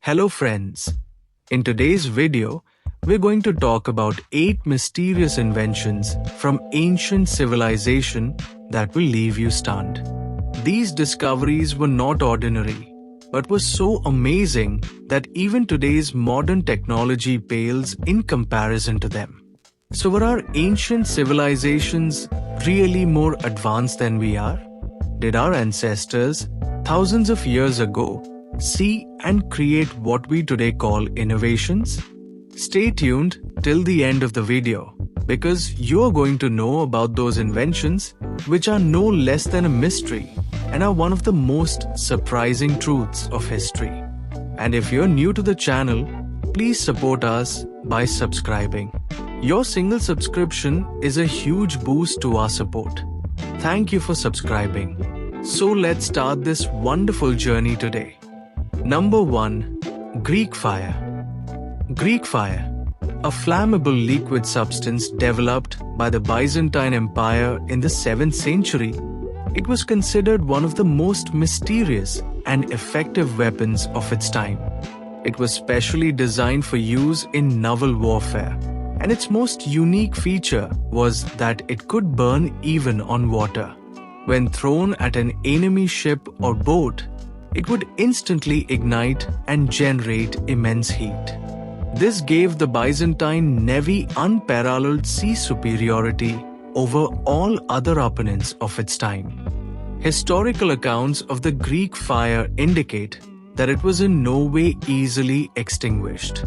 Hello friends. In today's video, we're going to talk about 8 mysterious inventions from ancient civilization that will leave you stunned. These discoveries were not ordinary, but were so amazing that even today's modern technology pales in comparison to them. So were our ancient civilizations really more advanced than we are? Did our ancestors, thousands of years ago, see and create what we today call innovations? Stay tuned till the end of the video, because you're going to know about those inventions which are no less than a mystery and are one of the most surprising truths of history. And if you're new to the channel, please support us by subscribing. Your single subscription is a huge boost to our support. Thank you for subscribing. So let's start this wonderful journey today. Number 1. Greek fire. Greek fire, a flammable liquid substance developed by the Byzantine Empire in the 7th century. It was considered one of the most mysterious and effective weapons of its time. It was specially designed for use in naval warfare, and its most unique feature was that it could burn even on water. When thrown at an enemy ship or boat, it would instantly ignite and generate immense heat. This gave the Byzantine navy unparalleled sea superiority over all other opponents of its time. Historical accounts of the Greek fire indicate that it was in no way easily extinguished.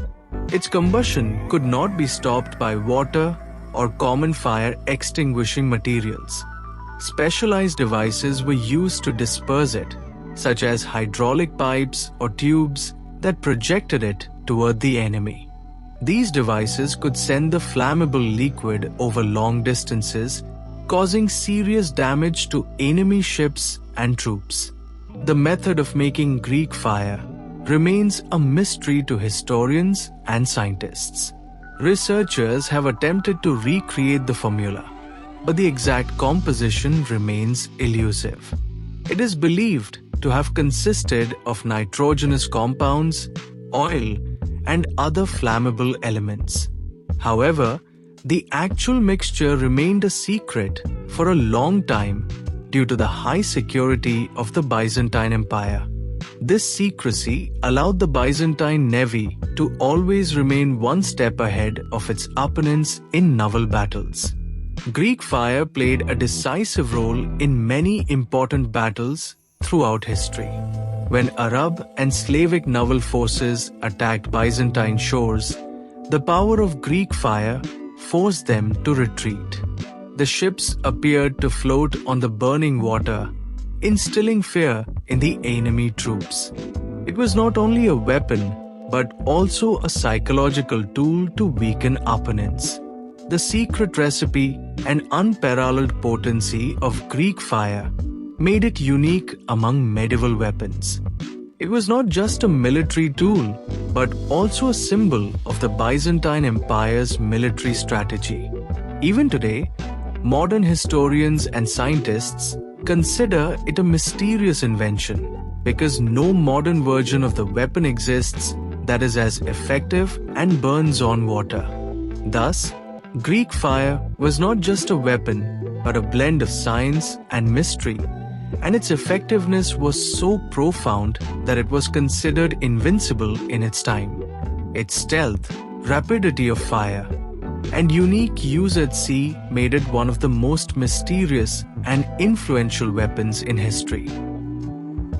Its combustion could not be stopped by water or common fire extinguishing materials. Specialized devices were used to disperse it, such as hydraulic pipes or tubes that projected it toward the enemy. These devices could send the flammable liquid over long distances, causing serious damage to enemy ships and troops. The method of making Greek fire remains a mystery to historians and scientists. Researchers have attempted to recreate the formula, but the exact composition remains elusive. It is believed to have consisted of nitrogenous compounds, oil, and other flammable elements. However, the actual mixture remained a secret for a long time due to the high security of the Byzantine Empire. This secrecy allowed the Byzantine navy to always remain one step ahead of its opponents in naval battles. Greek fire played a decisive role in many important battles throughout history. When Arab and Slavic naval forces attacked Byzantine shores, the power of Greek fire forced them to retreat. The ships appeared to float on the burning water, instilling fear in the enemy troops. It was not only a weapon, but also a psychological tool to weaken opponents. The secret recipe and unparalleled potency of Greek fire made it unique among medieval weapons. It was not just a military tool, but also a symbol of the Byzantine Empire's military strategy. Even today, modern historians and scientists consider it a mysterious invention because no modern version of the weapon exists that is as effective and burns on water. Thus, Greek fire was not just a weapon, but a blend of science and mystery, and its effectiveness was so profound that it was considered invincible in its time. Its stealth, rapidity of fire, and unique use at sea made it one of the most mysterious and influential weapons in history.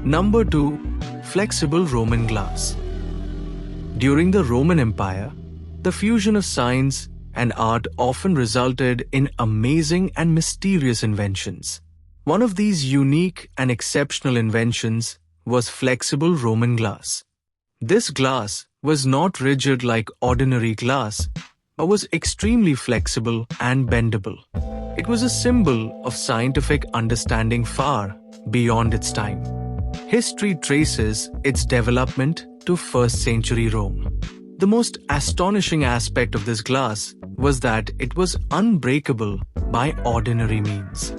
Number 2. Flexible Roman glass. During the Roman Empire, the fusion of science and art often resulted in amazing and mysterious inventions. One of these unique and exceptional inventions was flexible Roman glass. This glass was not rigid like ordinary glass, but was extremely flexible and bendable. It was a symbol of scientific understanding far beyond its time. History traces its development to 1st century Rome. The most astonishing aspect of this glass was that it was unbreakable by ordinary means.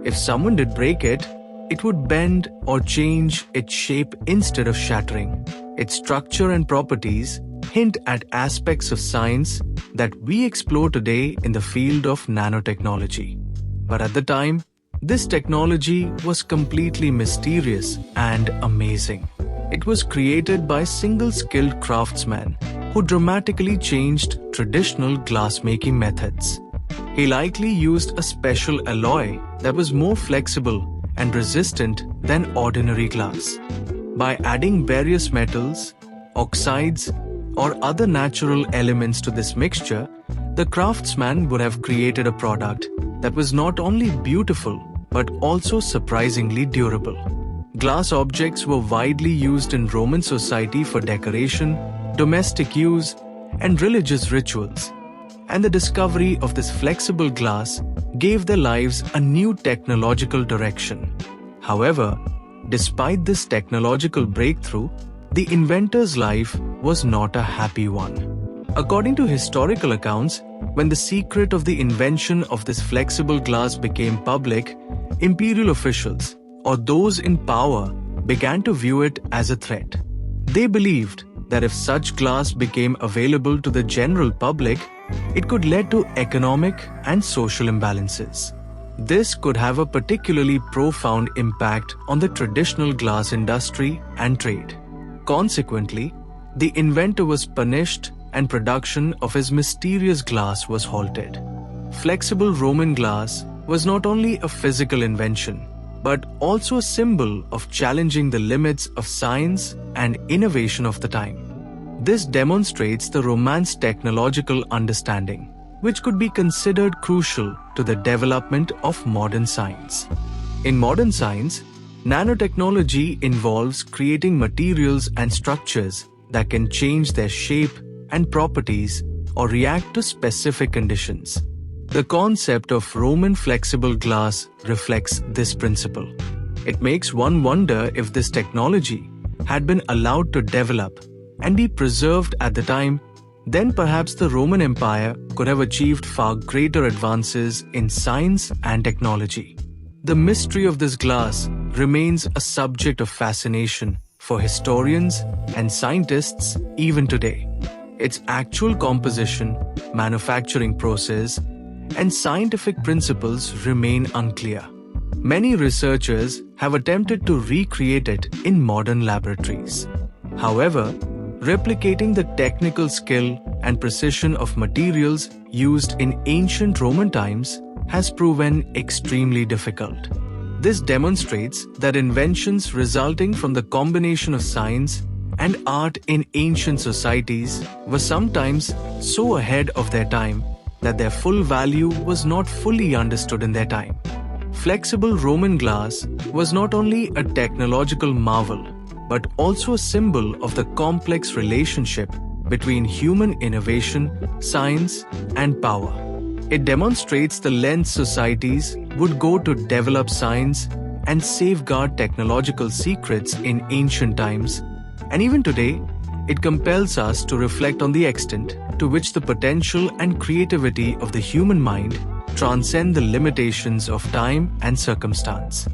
If someone did break it, it would bend or change its shape instead of shattering. Its structure and properties hint at aspects of science that we explore today in the field of nanotechnology. But at the time, this technology was completely mysterious and amazing. It was created by single-skilled craftsman who dramatically changed traditional glassmaking methods. He likely used a special alloy that was more flexible and resistant than ordinary glass. By adding various metals, oxides, or other natural elements to this mixture, the craftsman would have created a product that was not only beautiful but also surprisingly durable. Glass objects were widely used in Roman society for decoration, domestic use, and religious rituals, and the discovery of this flexible glass gave their lives a new technological direction. However, despite this technological breakthrough, the inventor's life was not a happy one. According to historical accounts, when the secret of the invention of this flexible glass became public, imperial officials, or those in power, began to view it as a threat. They believed that if such glass became available to the general public, it could lead to economic and social imbalances. This could have a particularly profound impact on the traditional glass industry and trade. Consequently, the inventor was punished and production of his mysterious glass was halted. Flexible Roman glass was not only a physical invention, but also a symbol of challenging the limits of science and innovation of the time. This demonstrates the Romance technological understanding, which could be considered crucial to the development of modern science. In modern science, nanotechnology involves creating materials and structures that can change their shape and properties or react to specific conditions. The concept of Roman flexible glass reflects this principle. It makes one wonder if this technology had been allowed to develop and be preserved at the time, then perhaps the Roman Empire could have achieved far greater advances in science and technology. The mystery of this glass remains a subject of fascination for historians and scientists even today. Its actual composition, manufacturing process, and scientific principles remain unclear. Many researchers have attempted to recreate it in modern laboratories. However, replicating the technical skill and precision of materials used in ancient Roman times has proven extremely difficult. This demonstrates that inventions resulting from the combination of science and art in ancient societies were sometimes so ahead of their time that their full value was not fully understood in their time. Flexible Roman glass was not only a technological marvel, but also a symbol of the complex relationship between human innovation, science, and power. It demonstrates the lengths societies would go to develop science and safeguard technological secrets in ancient times, and even today, it compels us to reflect on the extent to which the potential and creativity of the human mind transcend the limitations of time and circumstance.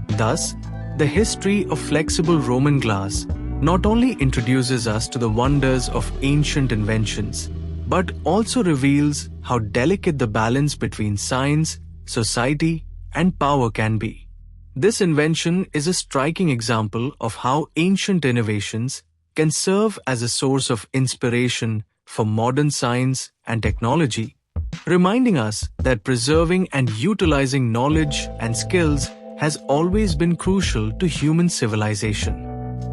Thus, the history of flexible Roman glass not only introduces us to the wonders of ancient inventions, but also reveals how delicate the balance between science, society, and power can be. This invention is a striking example of how ancient innovations can serve as a source of inspiration for modern science and technology, reminding us that preserving and utilizing knowledge and skills has always been crucial to human civilization.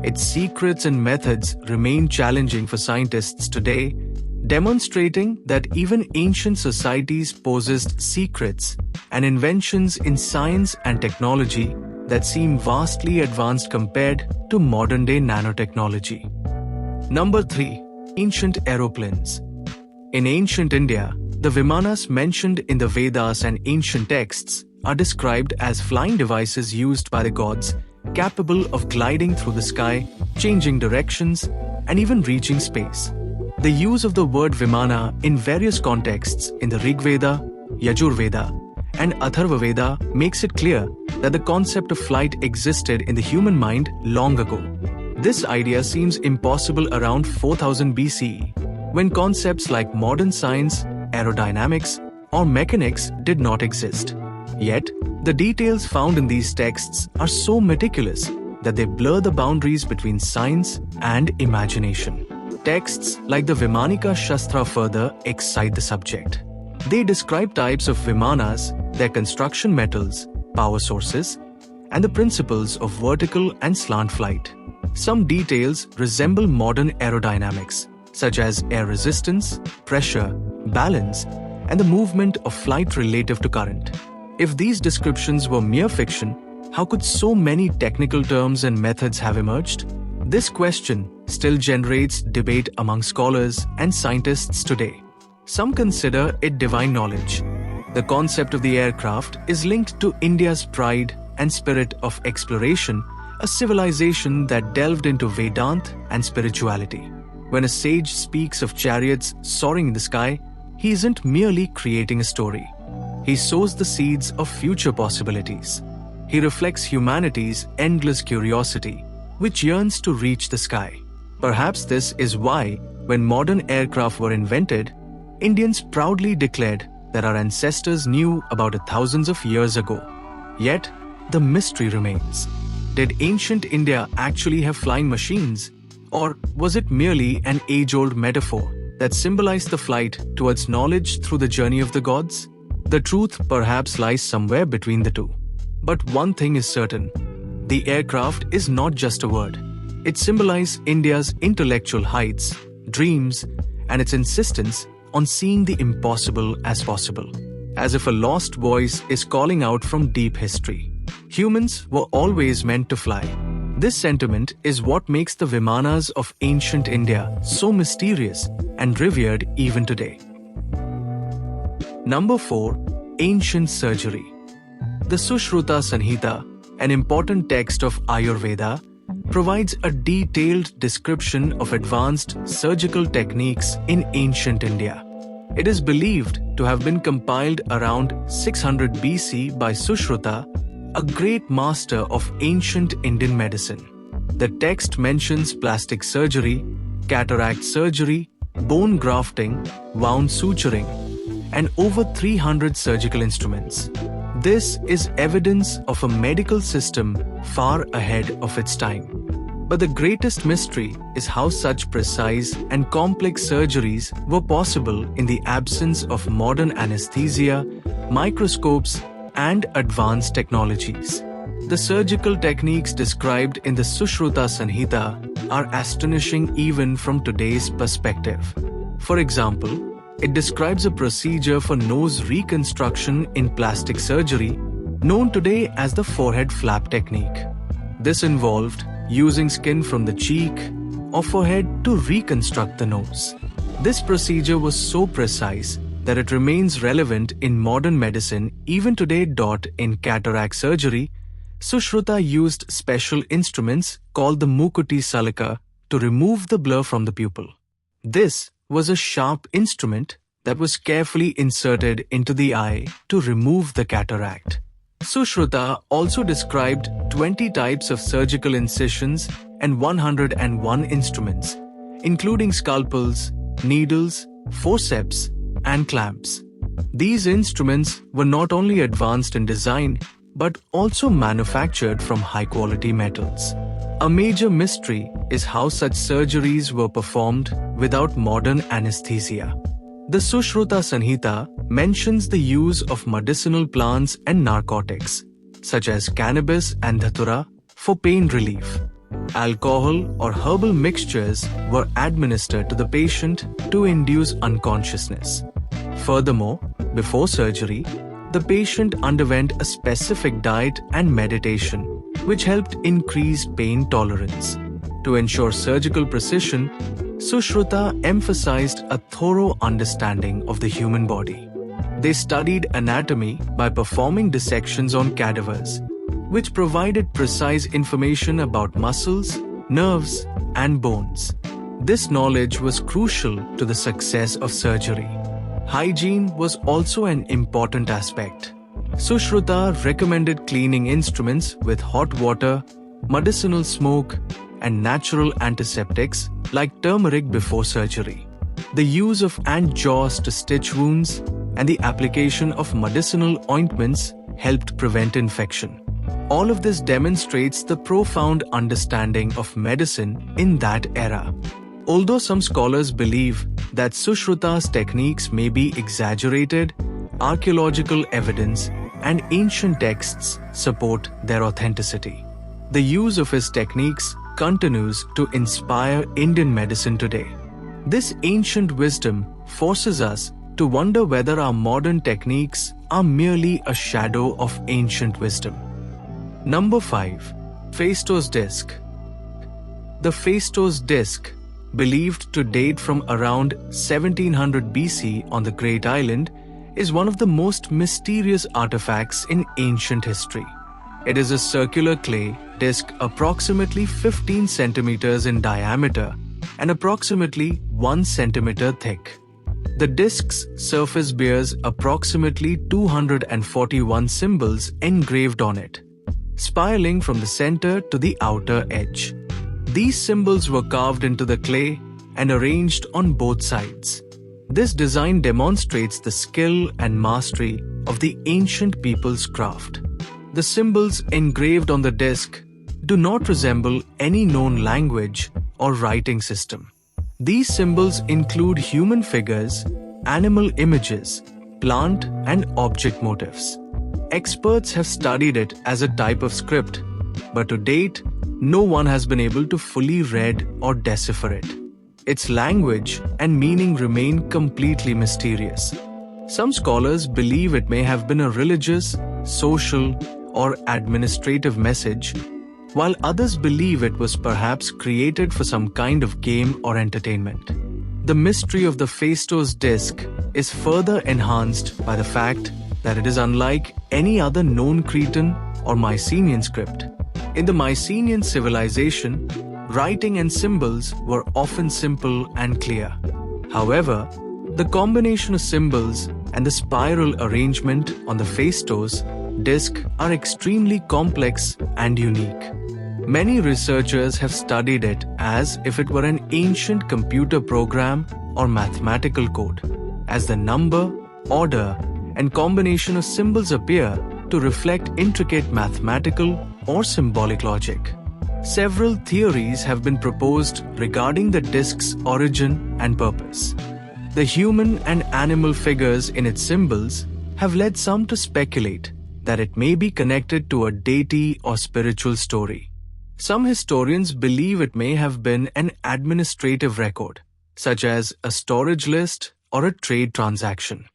Its secrets and methods remain challenging for scientists today, demonstrating that even ancient societies possessed secrets and inventions in science and technology that seem vastly advanced compared to modern-day nanotechnology. Number 3. Ancient Aeroplanes. In ancient India, the Vimanas mentioned in the Vedas and ancient texts are described as flying devices used by the gods, capable of gliding through the sky, changing directions, and even reaching space. The use of the word Vimana in various contexts in the Rig Veda, Yajur Veda, and Atharva Veda makes it clear that the concept of flight existed in the human mind long ago. This idea seems impossible around 4000 BCE, when concepts like modern science, aerodynamics, or mechanics did not exist. Yet, the details found in these texts are so meticulous that they blur the boundaries between science and imagination. Texts like the Vaimanika Shastra further excite the subject. They describe types of Vimanas, their construction metals, power sources, and the principles of vertical and slant flight. Some details resemble modern aerodynamics, such as air resistance, pressure, balance, and the movement of flight relative to current. If these descriptions were mere fiction, how could so many technical terms and methods have emerged? This question still generates debate among scholars and scientists today. Some consider it divine knowledge. The concept of the aircraft is linked to India's pride and spirit of exploration, a civilization that delved into Vedanta and spirituality. When a sage speaks of chariots soaring in the sky, he isn't merely creating a story. He sows the seeds of future possibilities. He reflects humanity's endless curiosity, which yearns to reach the sky. Perhaps this is why, when modern aircraft were invented, Indians proudly declared that our ancestors knew about it thousands of years ago. Yet, the mystery remains. Did ancient India actually have flying machines? Or was it merely an age-old metaphor that symbolized the flight towards knowledge through the journey of the gods? The truth perhaps lies somewhere between the two. But one thing is certain. The aircraft is not just a word. It symbolizes India's intellectual heights, dreams, and its insistence on seeing the impossible as possible. As if a lost voice is calling out from deep history. Humans were always meant to fly. This sentiment is what makes the Vimanas of ancient India so mysterious and revered even today. Number 4. Ancient surgery. The Sushruta Samhita, an important text of Ayurveda, provides a detailed description of advanced surgical techniques in ancient India. It is believed to have been compiled around 600 BC by Sushruta, a great master of ancient Indian medicine. The text mentions plastic surgery, cataract surgery, bone grafting, wound suturing, and over 300 surgical instruments. This is evidence of a medical system far ahead of its time. But the greatest mystery is how such precise and complex surgeries were possible in the absence of modern anesthesia, microscopes, and advanced technologies. The surgical techniques described in the Sushruta Samhita are astonishing even from today's perspective. For example, it describes a procedure for nose reconstruction in plastic surgery, known today as the forehead flap technique. This involved using skin from the cheek or forehead to reconstruct the nose. This procedure was so precise that it remains relevant in modern medicine even today. In cataract surgery, Sushruta used special instruments called the Mukuti Salika to remove the blur from the pupil. This was a sharp instrument that was carefully inserted into the eye to remove the cataract. Sushruta also described 20 types of surgical incisions and 101 instruments, including scalpels, needles, forceps, and clamps. These instruments were not only advanced in design, but also manufactured from high-quality metals. A major mystery is how such surgeries were performed without modern anesthesia. The Sushruta Samhita mentions the use of medicinal plants and narcotics, such as cannabis and dhatura, for pain relief. Alcohol or herbal mixtures were administered to the patient to induce unconsciousness. Furthermore, before surgery, the patient underwent a specific diet and meditation, which helped increase pain tolerance. To ensure surgical precision, Sushruta emphasized a thorough understanding of the human body. They studied anatomy by performing dissections on cadavers, which provided precise information about muscles, nerves, and bones. This knowledge was crucial to the success of surgery. Hygiene was also an important aspect. Sushruta recommended cleaning instruments with hot water, medicinal smoke, and natural antiseptics like turmeric before surgery. The use of ant jaws to stitch wounds and the application of medicinal ointments helped prevent infection. All of this demonstrates the profound understanding of medicine in that era. Although some scholars believe that Sushruta's techniques may be exaggerated, archaeological evidence and ancient texts support their authenticity. The use of his techniques continues to inspire Indian medicine today. This ancient wisdom forces us to wonder whether our modern techniques are merely a shadow of ancient wisdom. Number 5. Phaistos Disk. The Phaistos Disk, believed to date from around 1700 BC on the Great Island, is one of the most mysterious artifacts in ancient history. It is a circular clay disk approximately 15 centimeters in diameter and approximately 1 centimeter thick. The disk's surface bears approximately 241 symbols engraved on it, spiraling from the center to the outer edge. These symbols were carved into the clay and arranged on both sides. This design demonstrates the skill and mastery of the ancient people's craft. The symbols engraved on the disk do not resemble any known language or writing system. These symbols include human figures, animal images, plant and object motifs. Experts have studied it as a type of script, but to date, no one has been able to fully read or decipher it. Its language and meaning remain completely mysterious. Some scholars believe it may have been a religious, social, or administrative message, while others believe it was perhaps created for some kind of game or entertainment. The mystery of the Phaistos Disk is further enhanced by the fact that it is unlike any other known Cretan or Mycenaean script. In the Mycenaean civilization, writing and symbols were often simple and clear. However, the combination of symbols and the spiral arrangement on the Phaistos Disk are extremely complex and unique. Many researchers have studied it as if it were an ancient computer program or mathematical code, as the number, order, and combination of symbols appear to reflect intricate mathematical or symbolic logic. Several theories have been proposed regarding the disk's origin and purpose. The human and animal figures in its symbols have led some to speculate that it may be connected to a deity or spiritual story. Some historians believe it may have been an administrative record, such as a storage list or a trade transaction.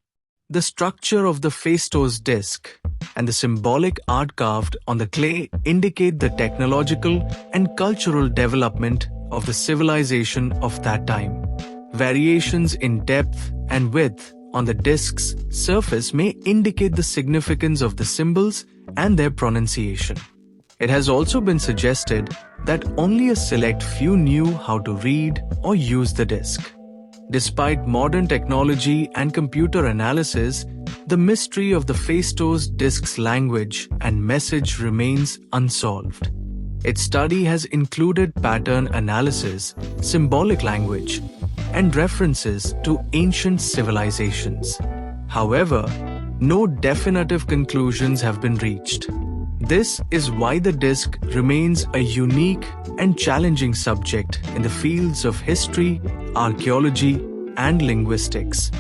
The structure of the Phaistos Disk and the symbolic art carved on the clay indicate the technological and cultural development of the civilization of that time. Variations in depth and width on the disk's surface may indicate the significance of the symbols and their pronunciation. It has also been suggested that only a select few knew how to read or use the disk. Despite modern technology and computer analysis, the mystery of the Phaistos Disk's language and message remains unsolved. Its study has included pattern analysis, symbolic language, and references to ancient civilizations. However, no definitive conclusions have been reached. This is why the disk remains a unique and challenging subject in the fields of history, archaeology, and linguistics.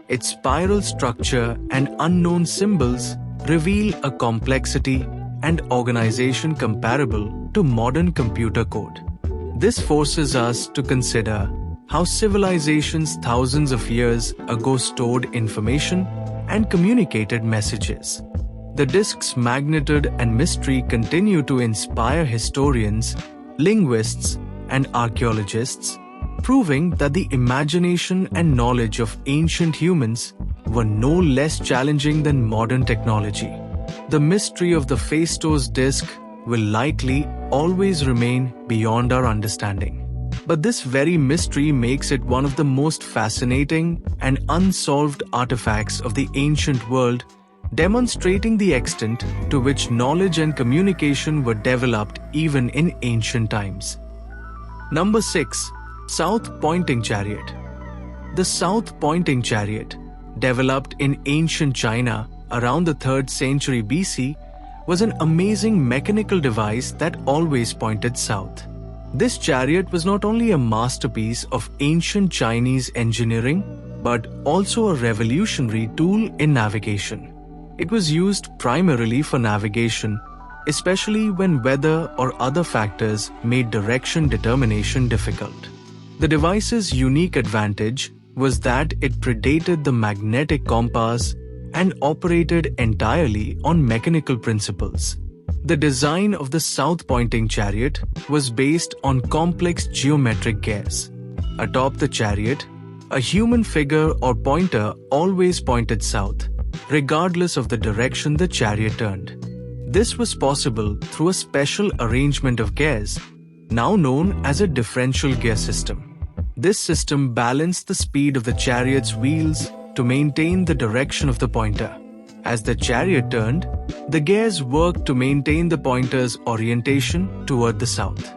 Its spiral structure and unknown symbols reveal a complexity and organization comparable to modern computer code. This forces us to consider how civilizations thousands of years ago stored information and communicated messages. The disk's magnitude and mystery continue to inspire historians, linguists, and archaeologists, proving that the imagination and knowledge of ancient humans were no less challenging than modern technology. The mystery of the Phaistos Disk will likely always remain beyond our understanding. But this very mystery makes it one of the most fascinating and unsolved artifacts of the ancient world demonstrating the extent to which knowledge and communication were developed even in ancient times. Number 6. South-pointing chariot. The south-pointing chariot, developed in ancient China around the 3rd century BC, was an amazing mechanical device that always pointed south. This chariot was not only a masterpiece of ancient Chinese engineering, but also a revolutionary tool in navigation. It was used primarily for navigation, especially when weather or other factors made direction determination difficult. The device's unique advantage was that it predated the magnetic compass and operated entirely on mechanical principles. The design of the south-pointing chariot was based on complex geometric gears. Atop the chariot, a human figure or pointer always pointed south, regardless of the direction the chariot turned. This was possible through a special arrangement of gears, now known as a differential gear system. This system balanced the speed of the chariot's wheels to maintain the direction of the pointer. As the chariot turned, the gears worked to maintain the pointer's orientation toward the south.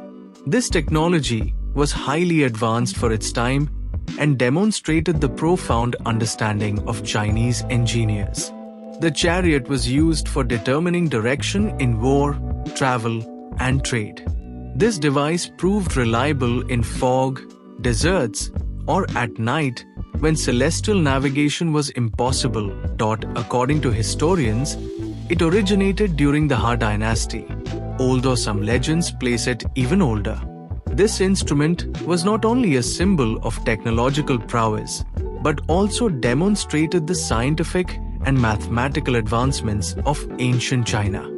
This technology was highly advanced for its time and demonstrated the profound understanding of Chinese engineers. The chariot was used for determining direction in war, travel, and trade. This device proved reliable in fog, deserts, or at night when celestial navigation was impossible. According to historians, it originated during the Han Dynasty, although some legends place it even older. This instrument was not only a symbol of technological prowess, but also demonstrated the scientific and mathematical advancements of ancient China.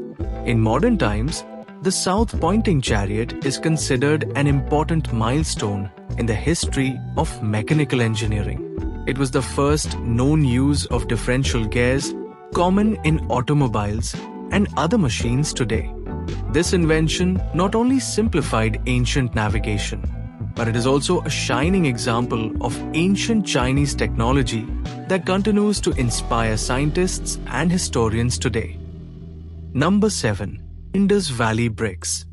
In modern times, the south-pointing chariot is considered an important milestone in the history of mechanical engineering. It was the first known use of differential gears, common in automobiles and other machines today. This invention not only simplified ancient navigation, but it is also a shining example of ancient Chinese technology that continues to inspire scientists and historians today. Number 7. Indus Valley Bricks.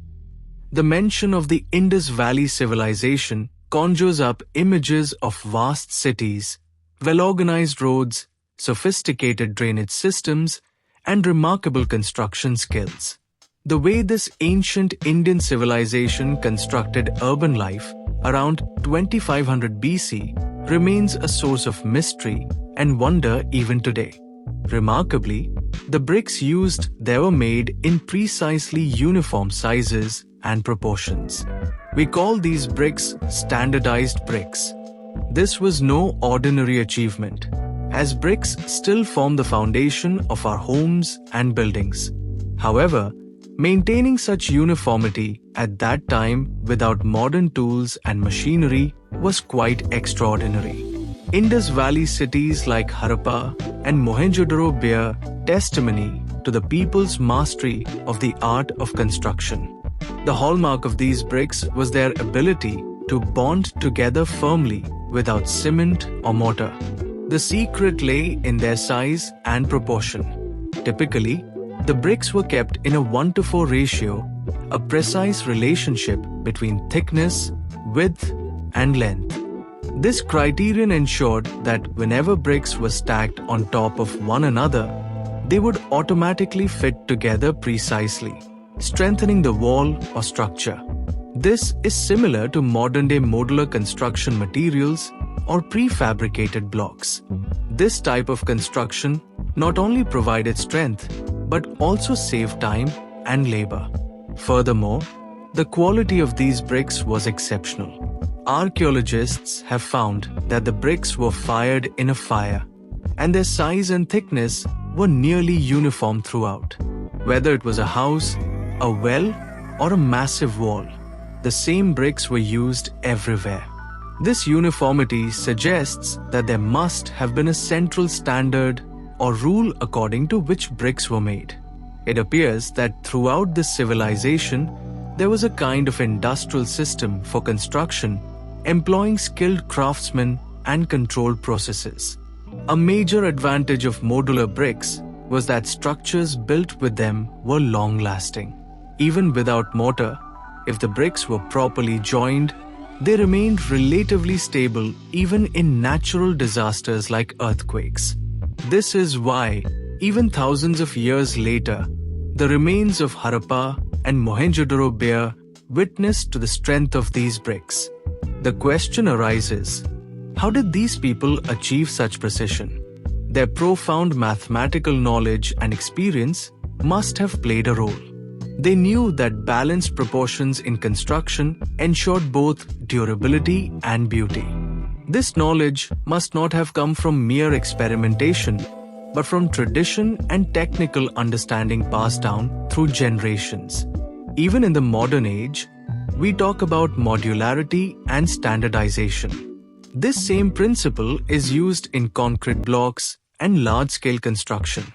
The mention of the Indus Valley civilization conjures up images of vast cities, well-organized roads, sophisticated drainage systems, and remarkable construction skills. The way this ancient Indian civilization constructed urban life around 2500 BC remains a source of mystery and wonder even today. Remarkably, the bricks used there were made in precisely uniform sizes and proportions. We call these bricks standardized bricks. This was no ordinary achievement, as bricks still form the foundation of our homes and buildings. However, maintaining such uniformity at that time without modern tools and machinery was quite extraordinary. Indus Valley cities like Harappa and Mohenjo-daro bear testimony to the people's mastery of the art of construction. The hallmark of these bricks was their ability to bond together firmly without cement or mortar. The secret lay in their size and proportion. Typically, the bricks were kept in a 1:4 ratio, a precise relationship between thickness, width, and length. This criterion ensured that whenever bricks were stacked on top of one another, they would automatically fit together precisely, strengthening the wall or structure. This is similar to modern-day modular construction materials or prefabricated blocks. This type of construction not only provided strength, but also saved time and labor. Furthermore, the quality of these bricks was exceptional. Archaeologists have found that the bricks were fired in a fire, and their size and thickness were nearly uniform throughout. Whether it was a house, a well, or a massive wall, the same bricks were used everywhere. This uniformity suggests that there must have been a central standard or rule according to which bricks were made. It appears that throughout this civilization, there was a kind of industrial system for construction, employing skilled craftsmen and controlled processes. A major advantage of modular bricks was that structures built with them were long-lasting. Even without mortar, if the bricks were properly joined, they remained relatively stable even in natural disasters like earthquakes. This is why, even thousands of years later, the remains of Harappa and Mohenjo-daro bear witness to the strength of these bricks. The question arises, how did these people achieve such precision? Their profound mathematical knowledge and experience must have played a role. They knew that balanced proportions in construction ensured both durability and beauty. This knowledge must not have come from mere experimentation, but from tradition and technical understanding passed down through generations. Even in the modern age, we talk about modularity and standardization. This same principle is used in concrete blocks and large-scale construction.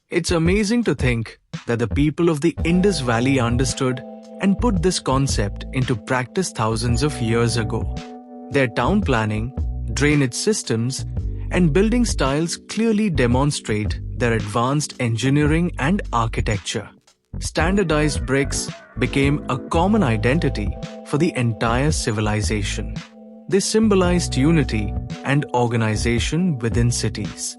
It's amazing to think that the people of the Indus Valley understood and put this concept into practice thousands of years ago. Their town planning, drainage systems, and building styles clearly demonstrate their advanced engineering and architecture. Standardized bricks became a common identity for the entire civilization. They symbolized unity and organization within cities.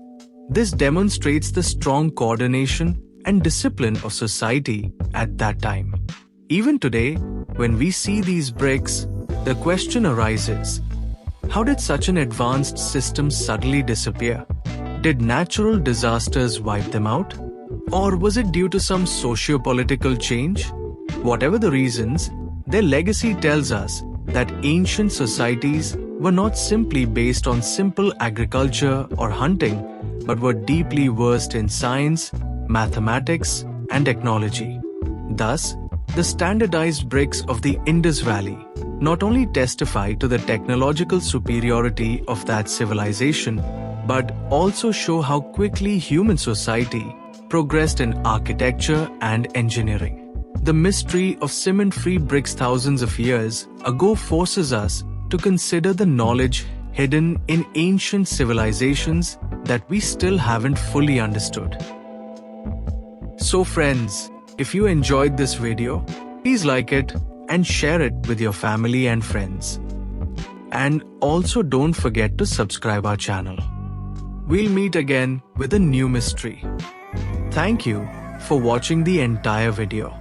This demonstrates the strong coordination and discipline of society at that time. Even today, when we see these bricks, the question arises, how did such an advanced system suddenly disappear? Did natural disasters wipe them out? Or was it due to some socio-political change? Whatever the reasons, their legacy tells us that ancient societies were not simply based on simple agriculture or hunting, but were deeply versed in science, mathematics, and technology. Thus, the standardized bricks of the Indus Valley not only testify to the technological superiority of that civilization, but also show how quickly human society progressed in architecture and engineering. The mystery of cement-free bricks thousands of years ago forces us to consider the knowledge hidden in ancient civilizations that we still haven't fully understood. So friends, if you enjoyed this video, please like it and share it with your family and friends. And also don't forget to subscribe our channel. We'll meet again with a new mystery. Thank you for watching the entire video.